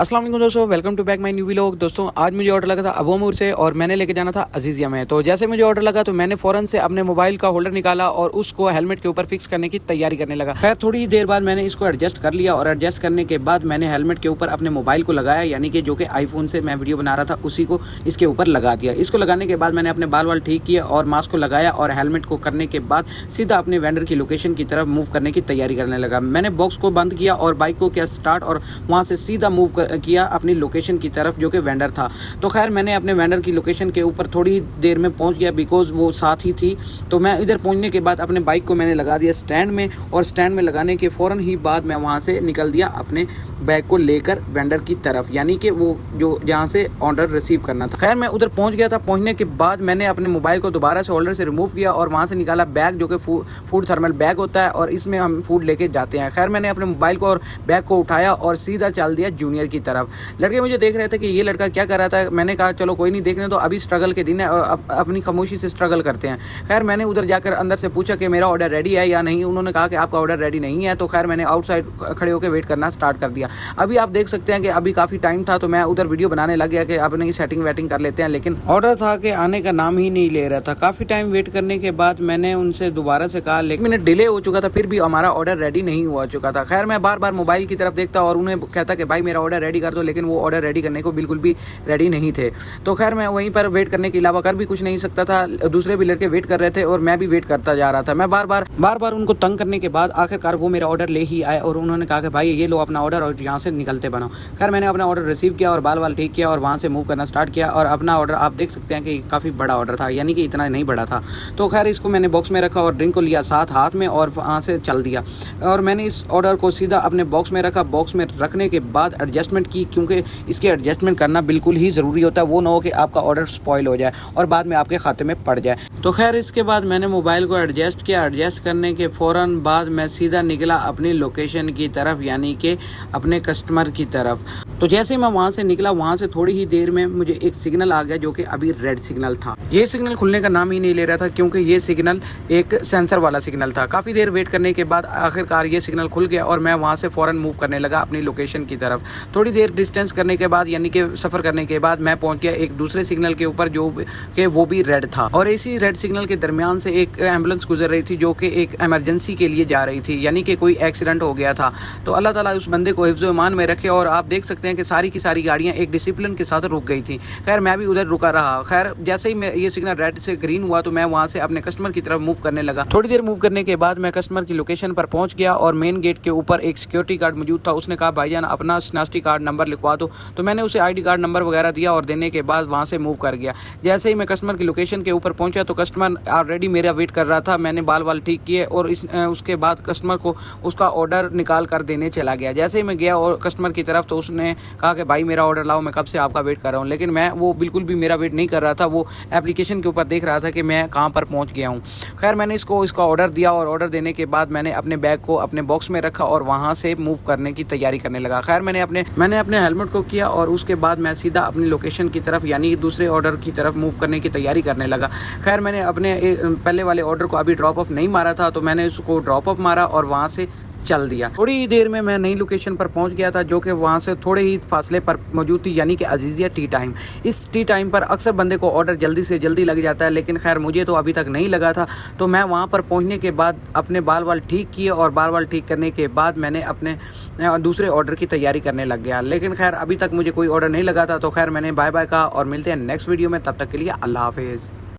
अस्सलाम वालेकुम दोस्तों, welcome to back my new vlog. दोस्तों आज मुझे ऑर्डर लगा था अबूमूर से और मैंने लेके जाना था अजीजिया में। तो जैसे मुझे ऑर्डर लगा तो मैंने फ़ौरन से अपने मोबाइल का होल्डर निकाला और उसको हेलमेट के ऊपर फिक्स करने की तैयारी करने लगा। खैर थोड़ी देर बाद मैंने इसको एडजस्ट कर लिया और एडजस्ट करने के बाद मैंने हेलमेट के ऊपर अपने मोबाइल को लगाया, यानी कि जो कि आईफोन से मैं वीडियो बना रहा था उसी को इसके ऊपर लगा दिया। इसको लगाने के बाद मैंने अपने बाल वाल ठीक किए और मास्क को लगाया और हेलमेट को करने के बाद सीधा अपने वेंडर की लोकेशन की तरफ मूव करने की तैयारी करने लगा। मैंने बॉक्स को बंद किया और बाइक को किया स्टार्ट और वहाँ से सीधा मूव किया अपनी लोकेशन की तरफ जो कि वेंडर था। तो खैर मैंने अपने वेंडर की लोकेशन के ऊपर थोड़ी देर में पहुंच गया बिकॉज वो साथ ही थी। तो मैं इधर पहुंचने के बाद अपने बाइक को मैंने लगा दिया स्टैंड में और स्टैंड में लगाने के फ़ौरन ही बाद मैं वहां से निकल दिया अपने बैग को लेकर वेंडर की तरफ, यानी कि वो जो जहाँ से ऑर्डर रिसीव करना था। खैर मैं उधर पहुँच गया था। पहुँचने के बाद मैंने अपने मोबाइल को दोबारा से होल्डर से रिमूव किया और वहाँ से निकाला बैग जो कि फूड थर्मल बैग होता है और इसमें हम फूड लेके जाते हैं। खैर मैंने अपने मोबाइल को और बैग को उठाया और सीधा चल दिया जूनियर की तरफ। लड़के मुझे देख रहे थे कि ये लड़का क्या कर रहा था। मैंने कहा चलो कोई नहीं, देखने तो अभी स्ट्रगल के दिन है और अपनी खामोशी से स्ट्रगल करते हैं। खैर मैंने उधर जाकर अंदर से पूछा कि मेरा ऑर्डर रेडी है या नहीं। उन्होंने कहा कि आपका ऑर्डर रेडी नहीं है। तो खैर मैंने आउटसाइड खड़े होकर वेट करना स्टार्ट कर दिया। अभी आप देख सकते हैं कि अभी काफ़ी टाइम था तो मैं उधर वीडियो बनाने लग गया कि अपनी सेटिंग वेटिंग कर लेते हैं, लेकिन ऑर्डर था कि आने का नाम ही नहीं ले रहा था। काफ़ी टाइम वेट करने के बाद मैंने उनसे दोबारा से कहा, लेकिन मिनट डिले हो चुका था, फिर भी हमारा ऑर्डर रेडी नहीं हुआ चुका था। खैर मैं बार बार मोबाइल की तरफ देखता और उन्हें कहता कि भाई मेरा ऑर्डर रेडी कर दो, लेकिन वो ऑर्डर रेडी करने को बिल्कुल भी रेडी नहीं थे। तो खैर मैं वहीं पर वेट करने के अलावा कर भी कुछ नहीं सकता था। दूसरे भी लड़के वेट कर रहे थे और मैं भी वेट करता जा रहा था। मैं बार बार उनको तंग करने के बाद आखिरकार वो मेरा ऑर्डर ले ही आए और उन्होंने कहा कि भाई ये लो अपना ऑर्डर और यहाँ से निकलते बनो। खैर मैंने अपना ऑर्डर रिसीव किया और बाल ठीक किया और वहाँ से मूव करना स्टार्ट किया और अपना ऑर्डर आप देख सकते हैं कि काफ़ी बड़ा ऑर्डर था, यानी कि इतना नहीं बड़ा था। तो खैर इसको मैंने बॉक्स में रखा और ड्रिंक को लिया साथ हाथ में और वहाँ से चल दिया और मैंने इस ऑर्डर को सीधा अपने बॉक्स में रखा। बॉक्स में रखने के बाद एडजस्टमेंट की, क्योंकि इसके एडजस्टमेंट करना बिल्कुल ही ज़रूरी होता है। वो ना हो कि आपका ऑर्डर स्पॉइल हो जाए और बाद में आपके खाते में पड़ जाए। तो खैर इसके बाद मैंने मोबाइल को एडजस्ट किया। एडजस्ट करने के फ़ौरन बाद मैं सीधा निकला अपनी लोकेशन की तरफ, यानी कि अपने कस्टमर की तरफ। तो जैसे मैं वहाँ से निकला, वहाँ से थोड़ी ही देर में मुझे एक सिग्नल आ गया जो कि अभी रेड सिग्नल था। ये सिग्नल खुलने का नाम ही नहीं ले रहा था क्योंकि ये सिग्नल एक सेंसर वाला सिग्नल था। काफ़ी देर वेट करने के बाद आखिरकार ये सिग्नल खुल गया और मैं वहाँ से फ़ौरन मूव करने लगा अपनी लोकेशन की तरफ। थोड़ी देर डिस्टेंस करने के बाद, यानी कि सफ़र करने के बाद मैं पहुँच गया एक दूसरे सिग्नल के ऊपर जो कि वो भी रेड था और इसी रेड सिग्नल के दरमियान से एक एम्बुलेंस गुजर रही थी जो कि एक इमरजेंसी के लिए जा रही थी, यानी कि कोई एक्सीडेंट हो गया था। तो अल्लाह ताला उस बंदे को हिफ्ज़ ईमान में रखे और आप देख सकते हैं कि सारी की सारी गाड़ियाँ एक डिसिप्लिन के साथ रुक गई थी। खैर मैं भी उधर रुका रहा। खैर जैसे ही ये सिग्नल रेड से ग्रीन हुआ तो मैं वहाँ से अपने कस्टमर की तरफ मूव करने लगा। थोड़ी देर मूव करने के बाद मैं कस्टमर की लोकेशन पर पहुँच गया और मेन गेट के ऊपर एक सिक्योरिटी गार्ड मौजूद था। उसने कहा भाईजान अपना शनाख्ती कार्ड नंबर लिखवा दो। तो मैंने उसे ID कार्ड नंबर वगैरह दिया और देने के बाद वहाँ से मूव कर गया। जैसे ही मैं कस्टमर की लोकेशन के ऊपर पहुंचा तो कस्टमर ऑलरेडी मेरा वेट कर रहा था। मैंने बाल ठीक किए और उसके बाद कस्टमर को उसका ऑर्डर निकाल कर देने चला गया। जैसे ही मैं गया और कस्टमर की तरफ तो उसने कहा कि भाई मेरा ऑर्डर लाओ, मैं कब से आपका वेट कर रहा हूँ। लेकिन वो बिल्कुल भी मेरा वेट नहीं कर रहा था। वो एप्लीकेशन के ऊपर देख रहा था कि मैं कहाँ पर पहुँच गया हूँ। खैर मैंने इसका ऑर्डर दिया और ऑर्डर देने के बाद मैंने अपने बैग को अपने बॉक्स में रखा और वहाँ से मूव करने की तैयारी करने लगा। खैर मैंने अपने हेलमेट को किया और उसके बाद मैं सीधा अपनी लोकेशन की तरफ, यानी दूसरे ऑर्डर की तरफ मूव करने की तैयारी करने लगा। खैर मैंने अपने पहले वाले ऑर्डर को अभी ड्रॉप ऑफ नहीं मारा था तो मैंने उसको ड्रॉप ऑफ मारा और वहाँ से चल दिया। थोड़ी ही देर में मैं नई लोकेशन पर पहुंच गया था जो कि वहाँ से थोड़े ही फासले पर मौजूद थी, यानी कि अजीजिया टी टाइम। इस टी टाइम पर अक्सर बंदे को ऑर्डर जल्दी से जल्दी लग जाता है, लेकिन खैर मुझे तो अभी तक नहीं लगा था। तो मैं वहाँ पर पहुँचने के बाद अपने बाल ठीक किए और बाल ठीक करने के बाद मैंने अपने दूसरे ऑर्डर की तैयारी करने लग गया। लेकिन खैर अभी तक मुझे कोई ऑर्डर नहीं लगा था। तो खैर मैंने बाय बाय कहा और मिलते हैं नेक्स्ट वीडियो में। तब तक के लिए अल्लाह हाफिज़।